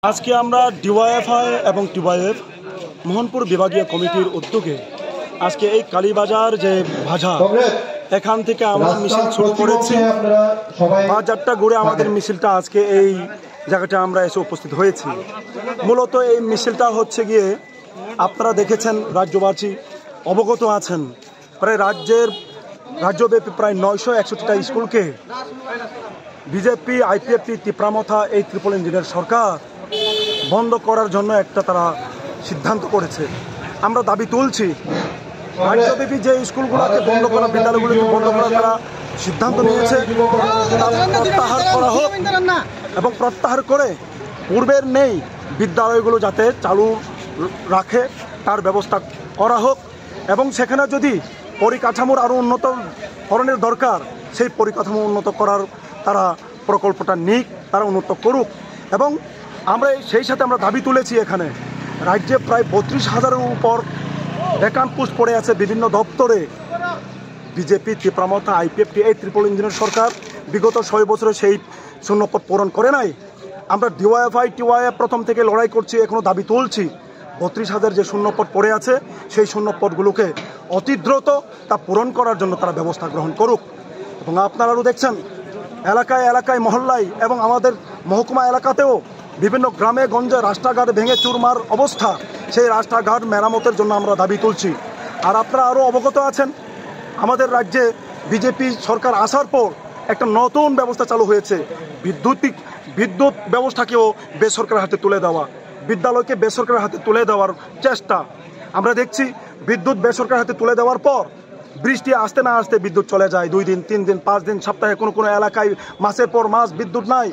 আজকে আমরা ডিওয়াইএফআই এবং টিওয়াইএফ মোহনপুর বিভাগীয় কমিটির উদ্যোগে আজকে এই কালীবাজার যে বাজার এখান থেকে আমরা মিছিল শুরু করেছি। বাজারটা ঘুরে আমাদের মিছিলটা আজকে এই জায়গাটা আমরা এসে উপস্থিত হয়েছি। মূলত এই মিছিলটা হচ্ছে গিয়ে আপনারা দেখেছেন, রাজ্যবাসী অবগত আছেন, প্রায় রাজ্যব্যাপী প্রায় 961টা স্কুলকে বিজেপি আইপিএফটি তিপ্রামথা এই ট্রিপল ইঞ্জিনের সরকার বন্ধ করার জন্য একটা তারা সিদ্ধান্ত করেছে। আমরা দাবি তুলছি, রাজ্যব্যাপী যে স্কুলগুলোকে বন্ধ করা, বিদ্যালয়গুলোকে বন্ধ করার তারা সিদ্ধান্ত নিয়েছে, প্রত্যাহার করা হোক এবং প্রত্যাহার করে পূর্বের নেই বিদ্যালয়গুলো যাতে চালু রাখে তার ব্যবস্থা করা হোক এবং সেখানে যদি পরিকাঠামোর আরও উন্নত ধরনের দরকার, সেই পরিকাঠামো উন্নত করার তারা প্রকল্পটা নিক, তারা উন্নত করুক। এবং আমরা সেই সাথে আমরা দাবি তুলেছি, এখানে রাজ্যে প্রায় 32,000-এর উপর ভ্যাকান্ট পোস্ট পড়ে আছে বিভিন্ন দপ্তরে। বিজেপি তিপ্রামথা আইপিএফটি এই ট্রিপল ইঞ্জিনের সরকার বিগত 6 বছরে সেই শূন্যপদ পূরণ করে নাই। আমরা ডিওয়াইএফআই টিওয়াইএফ প্রথম থেকে লড়াই করছি, এখনও দাবি তুলছি 32,000 যে শূন্যপদ পড়ে আছে সেই শূন্যপদগুলোকে অতি দ্রুত তা পূরণ করার জন্য তারা ব্যবস্থা গ্রহণ করুক। এবং আপনারাও দেখছেন এলাকায় এলাকায় মহল্লায় এবং আমাদের মহকুমা এলাকাতেও বিভিন্ন গ্রামে গঞ্জে রাস্তাঘাট ভেঙে চুরমার অবস্থা, সেই রাস্তাঘাট মেরামতের জন্য আমরা দাবি তুলছি। আর আপনারা আরও অবগত আছেন, আমাদের রাজ্যে বিজেপি সরকার আসার পর একটা নতুন ব্যবস্থা চালু হয়েছে, বিদ্যুৎ ব্যবস্থাকেও বেসরকারের হাতে তুলে দেওয়া, বিদ্যালয়কে বেসরকারের হাতে তুলে দেওয়ার চেষ্টা আমরা দেখছি। বিদ্যুৎ বেসরকারের হাতে তুলে দেওয়ার পর বৃষ্টি আসতে না আসতে বিদ্যুৎ চলে যায় 2 দিন, 3 দিন, 5 দিন, সপ্তাহে কোনো কোনো এলাকায় মাসের পর মাস বিদ্যুৎ নাই।